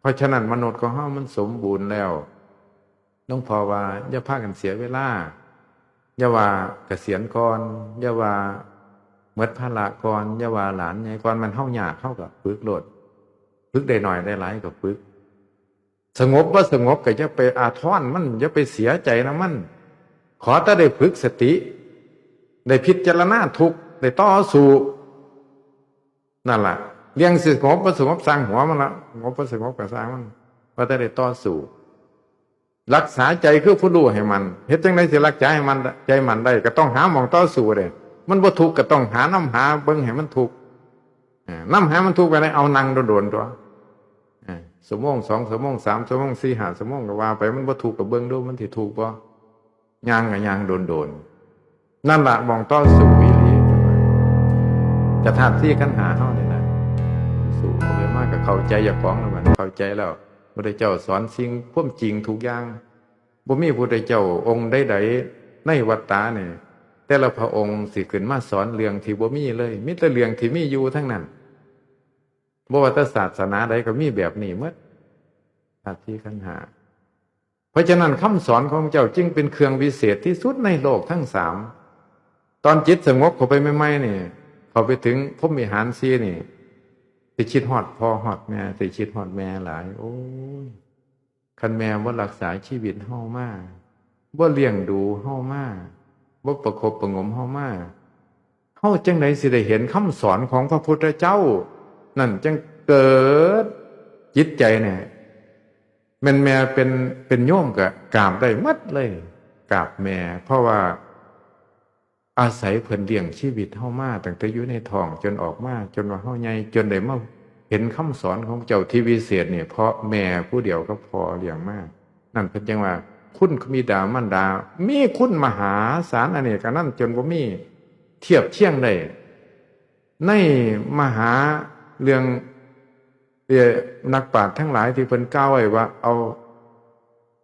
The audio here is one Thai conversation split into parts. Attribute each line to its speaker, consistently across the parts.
Speaker 1: เพราะฉะนั้นมนุษย์ของเฮามันสมบูรณ์แล้วหลวงพ่อว่าอย่าพากันเสียเวลาอย่าว่าเกษียณก่อนอย่าว่าหมดภาระก่อนอย่าว่าหลานใหญ่ก่อนมันเฮายากเฮาก็ฝึกโลดฝึกได้หน่อยได้หลายก็ฝึกสงบว่าสงบก็จะไปอาทรมันอย่าไปเสียใจนะมันขอแต่ได้ฝึกสติได้พิจารณาทุกข์ได้ต่อสู้นั่นแหละเรื่องสงบว่าสงบสร้างหัวมันละสงบว่าสงบก็สร้างมันว่าแต่ได้ต่อสู้รักษาใจคือผู้รู้ให้มันเฮ็ดจังได๋สิรักษาให้มันใจมันได้ก็ต้องหาหม่องต่อสู้เด้มันบ่ทุกข์ก็ต้องหานำหาเบิ่งให้มันทุกข์นำหามันทุกข์ไปได้เอานั่งโดนๆตัวชั่วโมง2ชั่วโมง3ชั่วโมง4 5ชั่วโมงก็ว่าไปมันบ่ทุกข์ก็เบิ่งดูมันสิทุกข์บ่ย่างก็ย่างโดนๆนั่นล่ะหม่องต่อสู้อีหลีจะธาตุที่ขันธ์5เฮานี่นะสู้ไปมากก็เข้าใจเจ้าของแล้วมันเข้าใจแล้วพระพุทธเจ้าสอนสิ่งความจริงทุกอย่างบ่มีพระพุทธเจ้าองค์ใดๆในวัฏฏะนี่แต่ละพระองค์สิขึ้นมาสอนเรื่องที่บ่มีเลยมีแต่เรื่องที่มีอยู่ทั้งนั้นบ่ว่าแต่ศาสนาใดก็มีแบบนี้หมดธาตุที่ขันธ์5เพราะฉะนั้นคำสอนของเจ้าจึงเป็นเครื่องวิเศษที่สุดในโลกทั้ง3ตอนจิตสงบเข้าไปใหม่ๆนี่เข้าไปถึงพรหมวิหาร4นี่สิคิดฮอดพ่อฮอดแม่สิคิดฮอดแม่หลายโอ้ยคันแม่บ่รักษาชีวิตเฮามาบ่เลี้ยงดูเฮามาบ่ประคบประหงมเฮามาเฮาจังได๋สิได้เห็นคำสอนของพระพุทธเจ้านั่นจังเกิดจิตใจเนี่ยแม่นแม่เป็นโยมก็กราบได้หมดเลยกราบแม่เพราะว่าอาศัยเพิ่นเลี้ยงชีวิตเฮามาตั้งแต่อยู่ในท้องจนออกมาจนว่าเฮาใหญ่จนได้มาเห็นคำสอนของเจ้าที่วิเศษนี่เพราะแม่ผู้เดียวก็พอเลี้ยงมานั่นเพิ่นจังว่าคุณบิดามารดามีคุณมหาศาลอเนกอนันต์จนบ่มีเทียบเทียงได้ในมหาเรื่องนักปราชญ์ทั้งหลายที่เพิ่นกล่าวไว้ว่าเ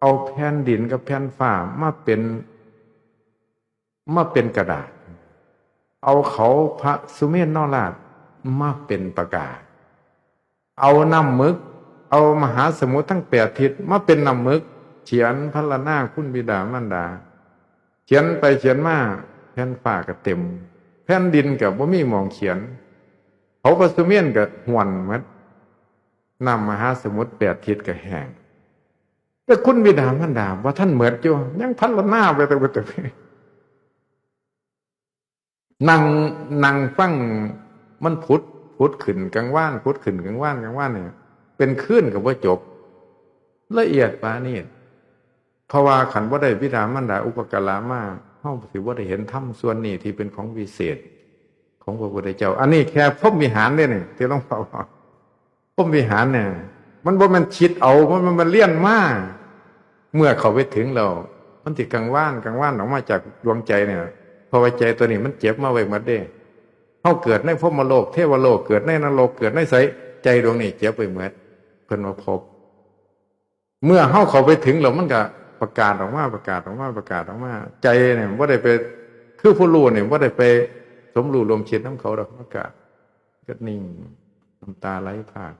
Speaker 1: อาแผ่นดินกับแผ่นฟ้ามาเป็นกระดาษเอาเขาพระสุเมธนราชมาเป็นปากกาเอาน้ำมึกเอามหาสมุทรทั้ง8ทิศมาเป็นน้ำมึกเขียนพรรณนาคุณบิดามารดาเขียนไปเขียนมาแผ่นฟ้าก็เต็มแผ่นดินก็บ่มีหม้องเขียนเขาพระสุเมธก็ห้วนหมดน้ำมหาสมุทร8ทิศก็แห้งแต่คุณบิดามารดาว่าท่านเหมือนอยู่ยังพรรณนาไปแต่นั่งฟังมันพุดขึ้นกลางว่านพุดขึ้นกลางว่านเนี่ยเป็นคลื่นกับว่าจบละเอียดปานีเพราะว่าขันว่าได้บิดามารดาอุปการะมาเฮาสิว่าได้เห็นธรรมส่วนนี้ที่เป็นของวิเศษของพระพุทธเจ้าอันนี้แค่พรหมวิหารเนี่ยนี่ที่หลวงพ่อบอกพรหมวิหารเนี่ยมันบ่แม่นคิดเอามันเลี่ยนมาเมื่อเขาไปถึงเรามันสิกลางว่านออกมาจากดวงใจเนี่ยเพราะว่าใจตัวนี้มันเจ็บมาไว้หมดเด้เฮาเกิดในพรหมโลกเทวโลกเกิดในนรกเกิดในไสใจดวงนี้เจ็บไปหมดเพิ่นมาพบเมื่อเฮาเข้าไปถึงแล้วมันก็ประกาศออกมาใจเนี่ยบ่ได้ไปคือผู้รู้เนี่ยบ่ได้ไปสมรู้ร่วมคิดนำเขาดอกประกาศก็นิ่งน้ำตาไหลพราก